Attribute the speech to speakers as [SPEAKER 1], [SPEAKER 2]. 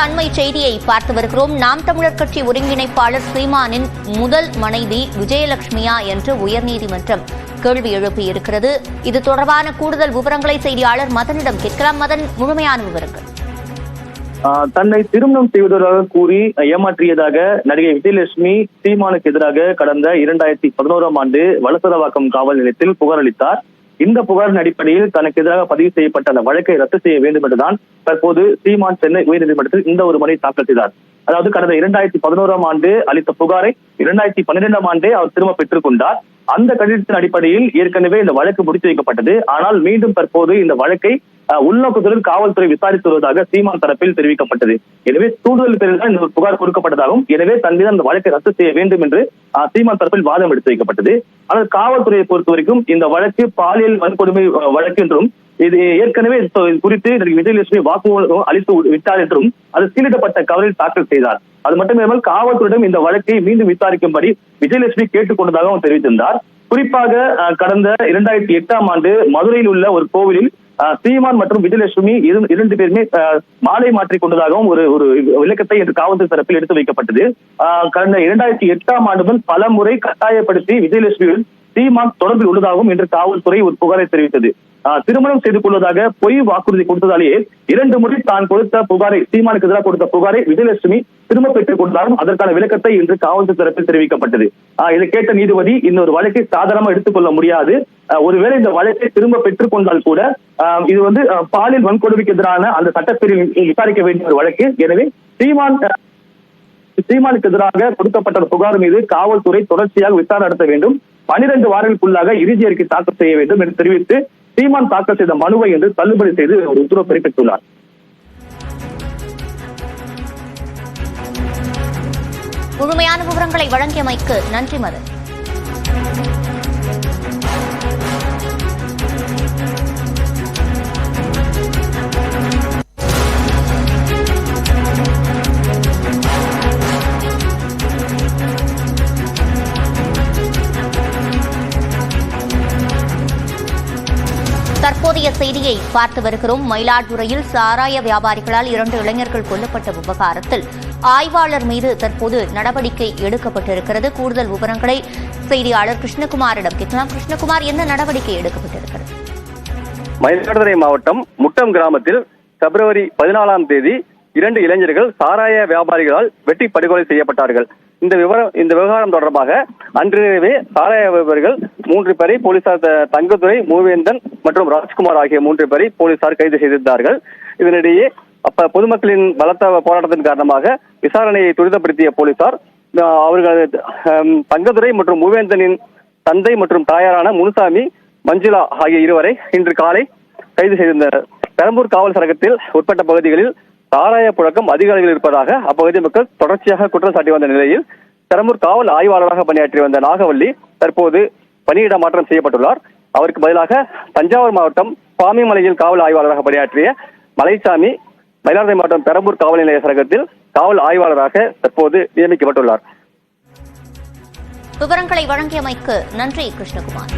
[SPEAKER 1] அண்மை செய்தியை பார்த்து வருகிறோம். நாம் தமிழர் கட்சி ஒருங்கிணைப்பாளர் சீமானின் முதல் மனைவி விஜயலட்சுமியா என்று உயர்நீதிமன்றம் கேள்வி எழுப்பியிருக்கிறது. இது தொடர்பான கூடுதல் விவரங்களை செய்தியாளர் மதனிடம் கேட்கலாம். மதன், முழுமையான விவரங்கள்.
[SPEAKER 2] தன்னை திருமணம் செய்வதாக கூறி ஏமாற்றியதாக நடிகை விஜயலட்சுமி சீமானுக்கு எதிராக கடந்த 2011ஆம் ஆண்டு வலசரவாக்கம் காவல் நிலையத்தில் புகார் அளித்தார். இந்த புகாரின் அடிப்படையில் தனக்கு எதிராக பதிவு செய்யப்பட்ட அந்த வழக்கை ரத்து செய்ய வேண்டும் என்றுதான் தற்போது சீமான் சென்னை உயர்நீதிமன்றத்தில் இந்த ஒரு மனுவை தாக்கல் செய்தார். அதாவது கடந்த 2011ஆம் ஆண்டு அளித்த புகாரை 2012ஆம் ஆண்டே அவர் திரும்ப பெற்றுக் கொண்டார். அந்த கடிதத்தின் அடிப்படையில் ஏற்கனவே இந்த வழக்கு முடித்து வைக்கப்பட்டது. ஆனால் மீண்டும் தற்போது இந்த வழக்கை உள்நோக்கத்துடன் காவல்துறை விசாரித்து வருவதாக சீமான் தரப்பில் தெரிவிக்கப்பட்டது. எனவே கூடுதல் பேரில் தான் இந்த புகார் கொடுக்கப்பட்டதாகவும், எனவே தன் மீது அந்த வழக்கை ரத்து செய்ய வேண்டும் என்று சீமான் தரப்பில் வாதம் எடுத்து வைக்கப்பட்டது. ஆனால் காவல்துறையை பொறுத்த வரைக்கும் இந்த வழக்கு பாலியல் வன்கொடுமை வழக்கு என்றும், இது ஏற்கனவே குறித்து விஜயலட்சுமி வாக்குமூலம் அளித்து விட்டார் என்றும் அது சீலிடப்பட்ட கவரில் தாக்கல் செய்தார். அது மட்டுமில்லாமல் காவல்துறையிடம் இந்த வழக்கை மீண்டும் விசாரிக்கும்படி விஜயலட்சுமி கேட்டுக் கொண்டதாகவும் தெரிவித்திருந்தார். குறிப்பாக கடந்த 2008ஆம் ஆண்டு மதுரையில் உள்ள ஒரு கோவிலில் சீமான் மற்றும் விஜயலட்சுமி இரண்டு பேருமே மாலை மாற்றிக் கொண்டதாகவும் ஒரு விளக்கத்தை காவல்துறை தரப்பில் எடுத்து வைக்கப்பட்டது. கடந்த 2008ஆம் ஆண்டு முதல் பல முறை கட்டாயப்படுத்தி விஜயலட்சுமியுடன் சீமான் தொடர்பில் உள்ளதாகவும் இன்று காவல்துறை ஒரு புகாரை தெரிவித்தது. திருமணம் செய்து கொள்வதாக பொய் வாக்குறுதி கொடுத்ததாலேயே 2 முறை தான் கொடுத்த புகாரை, சீமானுக்கு எதிராக கொடுத்த புகாரை விஜயலட்சுமி திரும்ப பெற்றுக் கொண்டாலும் அதற்கான விளக்கத்தை இன்று காவல்துறை தரப்பில் தெரிவிக்கப்பட்டது. இதை கேட்ட நீதிபதி இன்னொரு வழக்கை சாதாரணமாக எடுத்துக்கொள்ள முடியாது, ஒருவேளை இந்த வழக்கை திரும்ப பெற்றுக் கொண்டால் கூட இது பாலியல் வன்கொடுமைக்கு எதிரான அந்த சட்டப்பிரிவில் விசாரிக்க வேண்டிய ஒரு வழக்கு. எனவே சீமானுக்கு எதிராக கொடுக்கப்பட்ட புகார் மீது காவல்துறை தொடர்ச்சியாக விசாரணை நடத்த வேண்டும், 12 வாரங்களுக்குள்ளாக இறுதி அறிக்கை தாக்கல் செய்ய வேண்டும் என்று தெரிவித்து சீமான் தாக்கல் செய்த மனுவை என்று தள்ளுபடி செய்து ஒரு உத்தரவு பிறப்பித்துள்ளார்.
[SPEAKER 1] முழுமையான விவரங்களை வழங்கியமைக்கு நன்றி மதன். தற்போதைய செய்தியை பார்த்து வருகிறோம். மயிலாடுதுறையில் சாராய வியாபாரிகளால் 2 இளைஞர்கள் கொல்லப்பட்ட விவகாரத்தில் ஆய்வாளர் மீது தற்போது நடவடிக்கை எடுக்கப்பட்டிருக்கிறது. கூடுதல் விவரங்களை செய்தியாளர் கிருஷ்ணகுமாரிடம் கேட்கலாம். கிருஷ்ணகுமார், என்ன நடவடிக்கை எடுக்கப்பட்டிருக்கிறது?
[SPEAKER 3] மயிலாடுதுறை மாவட்டம் முட்டம் கிராமத்தில் பிப்ரவரி 14ஆம் தேதி 2 இளைஞர்கள் சாராய வியாபாரிகளால் வெட்டி படுகொலை செய்யப்பட்டார்கள். இந்த விவகாரம் தொடர்பாக அன்றிரவே சாராய வியாபாரிகள் 3 பேரை போலீசார் தங்கதுரை, மூவேந்தன் மற்றும் ராஜ்குமார் ஆகிய 3 பேரை போலீசார் கைது செய்திருந்தார்கள். இதனிடையே பொதுமக்களின் பலத்த போராட்டத்தின் காரணமாக விசாரணையை துரிதப்படுத்திய போலீசார் அவர்கள் தங்கதுரை மற்றும் மூவேந்தனின் தந்தை மற்றும் தாயாரான முனுசாமி, மஞ்சுளா ஆகிய இருவரை இன்று காலை கைது செய்திருந்தனர். பெரம்பூர் காவல் சரகத்தில் உட்பட்ட பகுதிகளில் சாராய புழக்கம் அதிக அளவில் இருப்பதாக அப்பகுதி மக்கள் தொடர்ச்சியாக குற்றம் சாட்டி வந்த நிலையில் பெரம்பூர் காவல் ஆய்வாளராக பணியாற்றி வந்த நாகவள்ளி தற்போது பணியிட மாற்றம் செய்யப்பட்டுள்ளார். அவருக்கு பதிலாக தஞ்சாவூர் மாவட்டம் சுவாமிமலையில் காவல் ஆய்வாளராக பணியாற்றிய மலைசாமி மயிலாடுதுறை மாவட்டம் பெரம்பூர் காவல் நிலைய சரகத்தில் காவல் ஆய்வாளராக தற்போது நியமிக்கப்பட்டுள்ளார்.
[SPEAKER 1] விவரங்களை வழங்கியமைக்கு நன்றி கிருஷ்ணகுமார்.